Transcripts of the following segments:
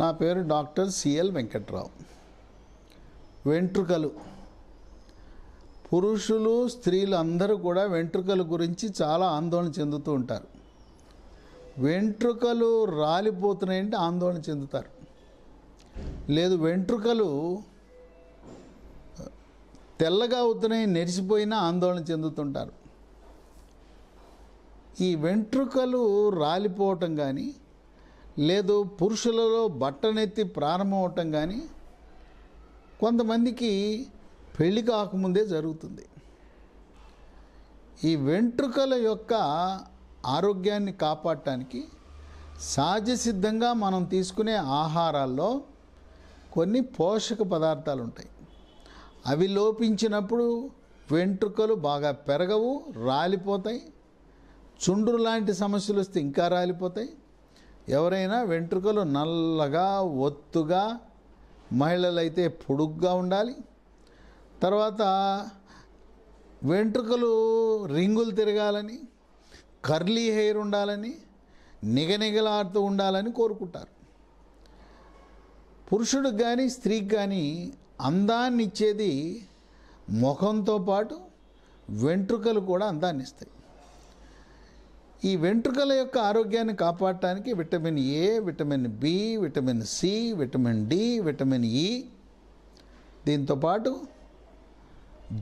నా పేరు doctor CL Venkatrao. వెంట్రుకలు, పురుషులు స్త్రీలు అందరూ కూడా వెంట్రుకల గురించి చాలా ఆందోళన చెందుతూ ఉంటారు. వెంట్రుకలు రాలిపోతున్నాయంటే ఆందోళన చెందుతారు. లేదు వెంట్రుకలు తెల్లగా అవుతున్నాయి నెరిసిపోయినా ఆందోళన చెందుతుంటారు. ఈ వెంట్రుకలు రాలిపోవటం కానీ, లేదు పురుషులలో బట్టనెత్తి ప్రారంభం అవటం కానీ కొంతమందికి పెళ్లి కాకముందే జరుగుతుంది. ఈ వెంట్రుకల యొక్క ఆరోగ్యాన్ని కాపాడటానికి సహజసిద్ధంగా మనం తీసుకునే ఆహారాల్లో కొన్ని పోషక పదార్థాలు ఉంటాయి. అవి లోపించినప్పుడు వెంట్రుకలు బాగా పెరగవు, రాలిపోతాయి. చుండ్రు లాంటి సమస్యలు వస్తే ఇంకా రాలిపోతాయి. ఎవరైనా వెంట్రుకలు నల్లగా ఒత్తుగా, మహిళలైతే పొడుగ్గా ఉండాలి. తర్వాత వెంట్రుకలు రింగులు తిరగాలని, కర్లీ హెయిర్ ఉండాలని, నిగనిగలాడుతూ ఉండాలని కోరుకుంటారు. పురుషుడికి కానీ స్త్రీకి కానీ అందాన్ని ఇచ్చేది ముఖంతో పాటు వెంట్రుకలు కూడా అందాన్ని ఇస్తాయి. ఈ వెంట్రుకల యొక్క ఆరోగ్యాన్ని కాపాడటానికి vitamin A, vitamin B, vitamin C, vitamin D, vitamin E, దీంతోపాటు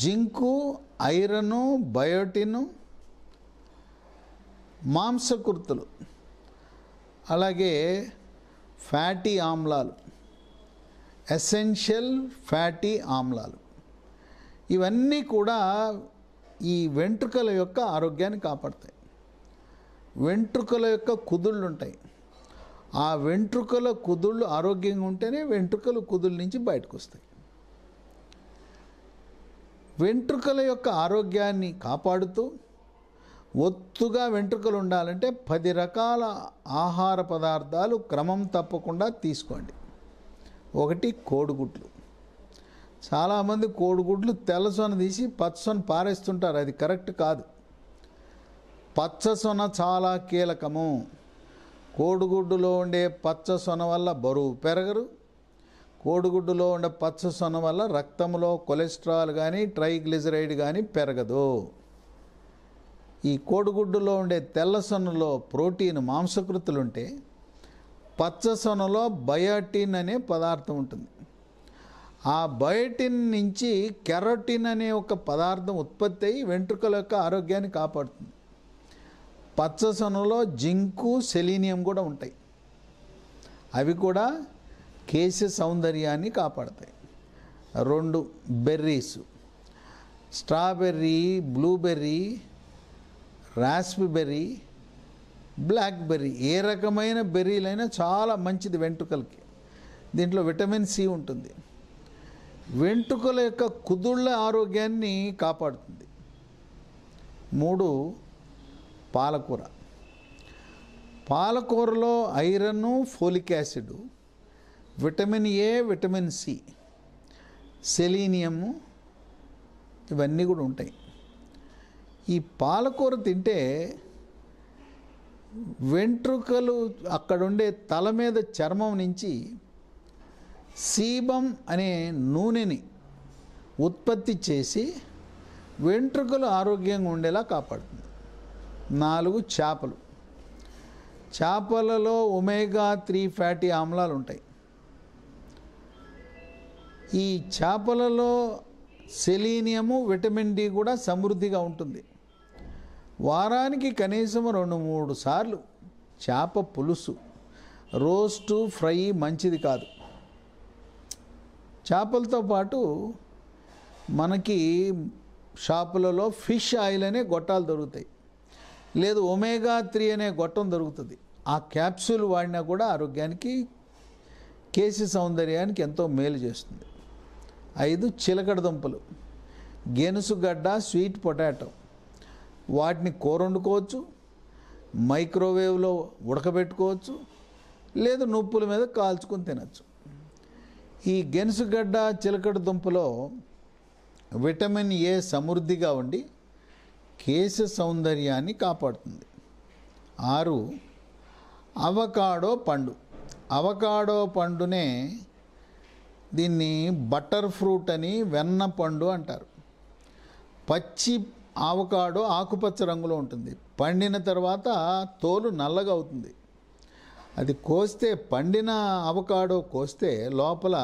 జింకు, ఐరను, బయోటిన్, మాంసకృతులు, అలాగే ఫ్యాటీ ఆమ్లాలు, ఎసెన్షియల్ ఫ్యాటీ ఆమ్లాలు, ఇవన్నీ కూడా ఈ వెంట్రుకల యొక్క ఆరోగ్యాన్ని కాపాడతాయి. వెంట్రుకల యొక్క కుదుళ్ళు ఉంటాయి. ఆ వెంట్రుకల కుదుళ్ళు ఆరోగ్యంగా ఉంటేనే వెంట్రుకలు కుదుళ్ళ నుంచి బయటకు వస్తాయి. వెంట్రుకల యొక్క ఆరోగ్యాన్ని కాపాడుతూ ఒత్తుగా వెంట్రుకలు ఉండాలంటే 10 రకాల ఆహార పదార్థాలు క్రమం తప్పకుండా తీసుకోండి. 1 కోడిగుడ్లు. చాలామంది కోడిగుడ్లు తెల్లసొన తీసి పచ్చసొన పారేస్తుంటారు. అది కరెక్ట్ కాదు. పచ్చసొన చాలా కీలకము. కోడిగుడ్డులో ఉండే పచ్చసొన వల్ల బరువు పెరగరు. కోడిగుడ్డులో ఉండే పచ్చసొన వల్ల రక్తంలో కొలెస్ట్రాల్ కానీ ట్రైగ్లిజరైడ్ కానీ పెరగదు. ఈ కోడిగుడ్డులో ఉండే తెల్లసొనలో ప్రోటీన్, మాంసకృతులు ఉంటే పచ్చసొనలో బయోటిన్ అనే పదార్థం ఉంటుంది. ఆ బయోటిన్ నుంచి కెరోటిన్ అనే ఒక పదార్థం ఉత్పత్తి అయ్యి వెంట్రుకల యొక్క ఆరోగ్యాన్ని కాపాడుతుంది. పచ్చసొనలో జింకు, సెలీనియం కూడా ఉంటాయి. అవి కూడా కేశ సౌందర్యాన్ని కాపాడతాయి. 2 berries, strawberry, blueberry, raspberry, blackberry, ఏ రకమైన బెర్రీలైనా చాలా మంచిది వెంట్రుకలకి. దీంట్లో విటమిన్ సి ఉంటుంది. వెంట్రుకల యొక్క కుదుళ్ళ ఆరోగ్యాన్ని కాపాడుతుంది. 3 పాలకూర. పాలకూరలో iron, folic acid, vitamin A, vitamin C, selenium, ఇవన్నీ కూడా ఉంటాయి. ఈ పాలకూర తింటే వెంట్రుకలు అక్కడుండే తల మీద చర్మం నుంచి సీబం అనే నూనెని ఉత్పత్తి చేసి వెంట్రుకలు ఆరోగ్యంగా ఉండేలా కాపాడుతుంది. 4 చేపలు. చేపలలో ఒమేగా 3 ఫ్యాటీ ఆమ్లాలు ఉంటాయి. ఈ చేపలలో సెలీనియము, విటమిన్ డి కూడా సమృద్ధిగా ఉంటుంది. వారానికి కనీసం 2-3 సార్లు చేప పులుసు, రోస్టు, ఫ్రై మంచిది కాదు. చేపలతో పాటు మనకి షాపులలో ఫిష్ ఆయిల్ అనే గొట్టాలు దొరుకుతాయి. లేదు ఒమేగా 3 అనే గొట్టం దొరుకుతుంది. ఆ క్యాప్సూల్ వాడినా కూడా ఆరోగ్యానికి, కేశ సౌందర్యానికి ఎంతో మేలు చేస్తుంది. 5 చిలకడ దుంపలు, గెనుసుగడ్డ, స్వీట్ పొటాటో. వాటిని కూర వండుకోవచ్చు, మైక్రోవేవ్లో ఉడకబెట్టుకోవచ్చు, లేదు నుప్పుల మీద కాల్చుకొని తినచ్చు. ఈ గెనుసుగడ్డ, చిలకడ దుంపలో విటమిన్ ఏ సమృద్ధిగా ఉండి కేశ సౌందర్యాన్ని కాపాడుతుంది. 6 అవకాడో పండు. అవకాడో పండునే దీన్ని బటర్ ఫ్రూట్ అని, వెన్న పండు అంటారు. పచ్చి అవకాడో ఆకుపచ్చ రంగులో ఉంటుంది. పండిన తర్వాత తోలు నల్లగా అవుతుంది. అది కోస్తే, పండిన అవకాడో కోస్తే లోపల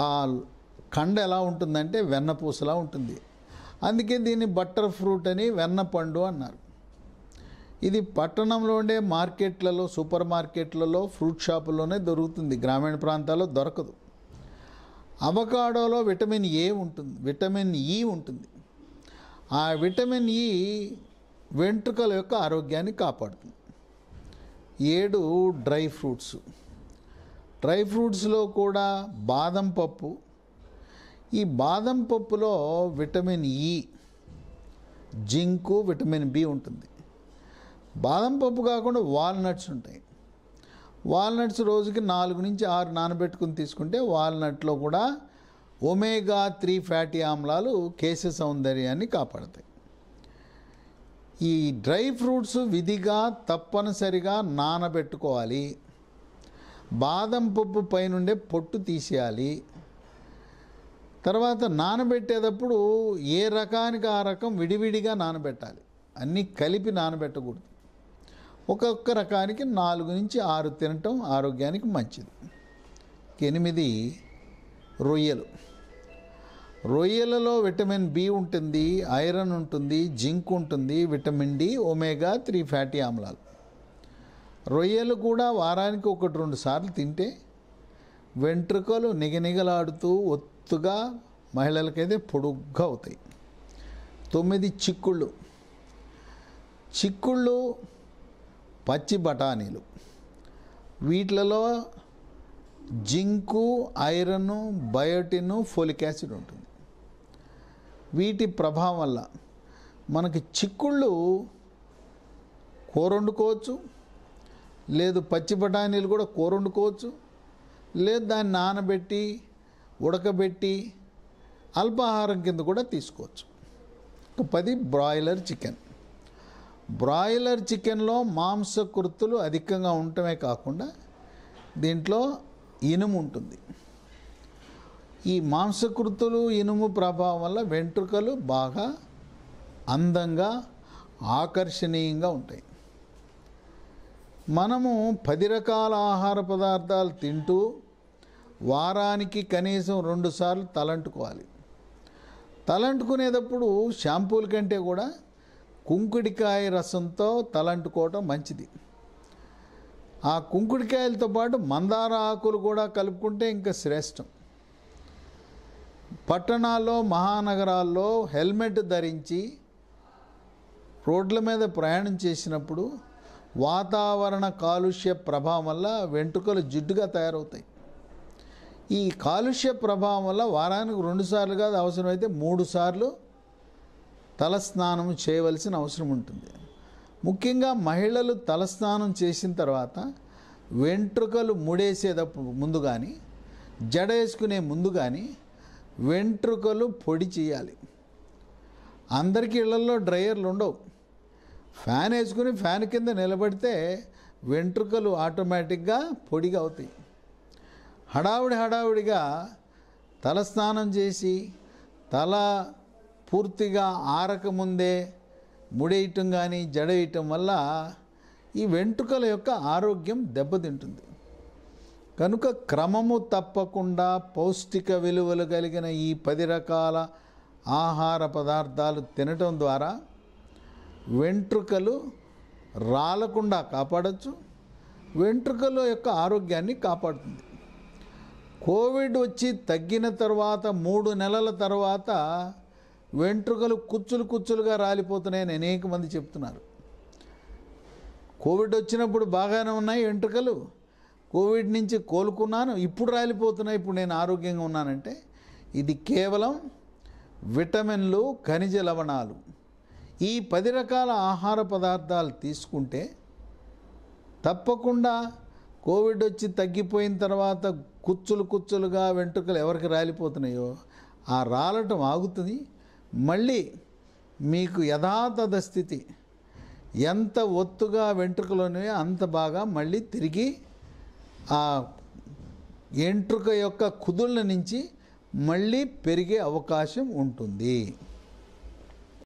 ఆ కండ ఎలా ఉంటుందంటే వెన్నపూసలా ఉంటుంది. అందుకే దీన్ని బటర్ ఫ్రూట్ అని, వెన్న పండు అన్నారు. ఇది పట్టణంలో ఉండే మార్కెట్లలో, సూపర్ మార్కెట్లలో, ఫ్రూట్ షాపుల్లోనే దొరుకుతుంది. గ్రామీణ ప్రాంతాల్లో దొరకదు. అవకాడోలో విటమిన్ ఏ ఉంటుంది, విటమిన్ ఈ ఉంటుంది. ఆ విటమిన్ ఈ వెంట్రుకల యొక్క ఆరోగ్యాన్ని కాపాడుతుంది. 7 డ్రై ఫ్రూట్స్. డ్రై ఫ్రూట్స్లో కూడా బాదం పప్పు. ఈ బాదం పప్పులో vitamin E, zinc, vitamin B ఉంటుంది. బాదం పప్పు కాకుండా వాల్నట్స్ ఉంటాయి. వాల్నట్స్ రోజుకి 4 నుంచి 6 నానబెట్టుకుని తీసుకుంటే వాల్నట్లో కూడా ఒమేగా 3 ఫ్యాటీ ఆమ్లాలు కేశ సౌందర్యాన్ని కాపాడతాయి. ఈ డ్రై ఫ్రూట్స్ విధిగా తప్పనిసరిగా నానబెట్టుకోవాలి. బాదం పప్పు పైనుండే పొట్టు తీసేయాలి. తర్వాత నానబెట్టేటప్పుడు ఏ రకానికి ఆ రకం విడివిడిగా నానబెట్టాలి, అన్నీ కలిపి నానబెట్టకూడదు. ఒక్కొక్క రకానికి 4 నుంచి 6 తినటం ఆరోగ్యానికి మంచిది. 8 రొయ్యలు. రొయ్యలలో విటమిన్ బి ఉంటుంది, ఐరన్ ఉంటుంది, జింక్ ఉంటుంది, విటమిన్ డి, ఒమేగా 3 ఫ్యాటీ ఆమ్లాలు. రొయ్యలు కూడా వారానికి 1-2 సార్లు తింటే వెంట్రుకలు నిగనిగలాడుతూ ఒత్తుగా, మహిళలకైతే పొడుగ్గా అవుతాయి. 9 చిక్కుళ్ళు. చిక్కుళ్ళు పచ్చి బఠానీలు. వీటిలలో zinc, iron, biotin, folic acid ఉంటుంది. వీటి ప్రభావం వల్ల మనకి చిక్కుళ్ళు కూర వండుకోవచ్చు, లేదు పచ్చి బఠానీలు కూడా కూర వండుకోవచ్చు, లేదు దాన్ని నానబెట్టి ఉడకబెట్టి అల్పాహారం కింద కూడా తీసుకోవచ్చు. 10 బ్రాయిలర్ చికెన్. బ్రాయిలర్ చికెన్లో మాంసకృతులు అధికంగా ఉండటమే కాకుండా దీంట్లో ఇనుము ఉంటుంది. ఈ మాంసకృతులు, ఇనుము ప్రభావం వల్ల వెంట్రుకలు బాగా అందంగా, ఆకర్షణీయంగా ఉంటాయి. మనము 10 రకాల ఆహార పదార్థాలు తింటూ వారానికి కనీసం 2 సార్లు తలంటుకోవాలి. తలంటుకునేటప్పుడు షాంపూల కంటే కూడా కుంకుడికాయ రసంతో తలంటుకోవటం మంచిది. ఆ కుంకుడికాయలతో పాటు మందార ఆకులు కూడా కలుపుకుంటే ఇంకా శ్రేష్టం. పట్టణాల్లో, మహానగరాల్లో హెల్మెట్ ధరించి రోడ్ల మీద ప్రయాణం చేసినప్పుడు వాతావరణ కాలుష్య ప్రభావం వల్ల వెంట్రుకలు జిడ్డుగా తయారవుతాయి. ఈ కాలుష్య ప్రభావం వల్ల వారానికి 2 సార్లు కాదు, అవసరమైతే 3 సార్లు తలస్నానం చేయవలసిన అవసరం ఉంటుంది. ముఖ్యంగా మహిళలు తలస్నానం చేసిన తర్వాత వెంట్రుకలు ముడేసేటప్పుడు ముందు కానీ, జడ వేసుకునే ముందు కానీ వెంట్రుకలు పొడి చేయాలి. అందరికీ ఇళ్లలో డ్రైయర్లు ఉండవు. ఫ్యాన్ వేసుకుని ఫ్యాన్ కింద నిలబడితే వెంట్రుకలు ఆటోమేటిక్గా పొడిగా అవుతాయి. హడావుడిగా తలస్నానం చేసి తల పూర్తిగా ఆరకముందే ముడేయటం కానీ జడేయటం వల్ల ఈ వెంట్రుకల యొక్క ఆరోగ్యం దెబ్బతింటుంది. కనుక క్రమము తప్పకుండా పౌష్టిక విలువలు కలిగిన ఈ 10 రకాల ఆహార పదార్థాలు తినటం ద్వారా వెంట్రుకలు రాలకుండా కాపాడచ్చు, వెంట్రుకల యొక్క ఆరోగ్యాన్ని కాపాడుతుంది. కోవిడ్ వచ్చి తగ్గిన తర్వాత 3 నెలల తర్వాత వెంట్రుకలు కుచ్చులుగా రాలిపోతున్నాయని అనేక మంది చెప్తున్నారు. కోవిడ్ వచ్చినప్పుడు బాగానే ఉన్నాయి వెంట్రుకలు, కోవిడ్ నుంచి కోలుకున్నాను, ఇప్పుడు రాలిపోతున్నాయి, ఇప్పుడు నేను ఆరోగ్యంగా ఉన్నానంటే ఇది కేవలం విటమిన్లు, ఖనిజ లవణాలు. ఈ 10 రకాల ఆహార పదార్థాలు తీసుకుంటే తప్పకుండా కోవిడ్ వచ్చి తగ్గిపోయిన తర్వాత కుచ్చులుగా వెంట్రుకలు ఎవరికి రాలిపోతున్నాయో ఆ రాలటం ఆగుతుంది. మళ్ళీ మీకు యథాతథ స్థితి, ఎంత ఒత్తుగా వెంట్రుకలు ఉన్నాయో అంత బాగా మళ్ళీ తిరిగి ఆ ఎంట్రుక యొక్క కుదుళ్ళ నుంచి మళ్ళీ పెరిగే అవకాశం ఉంటుంది.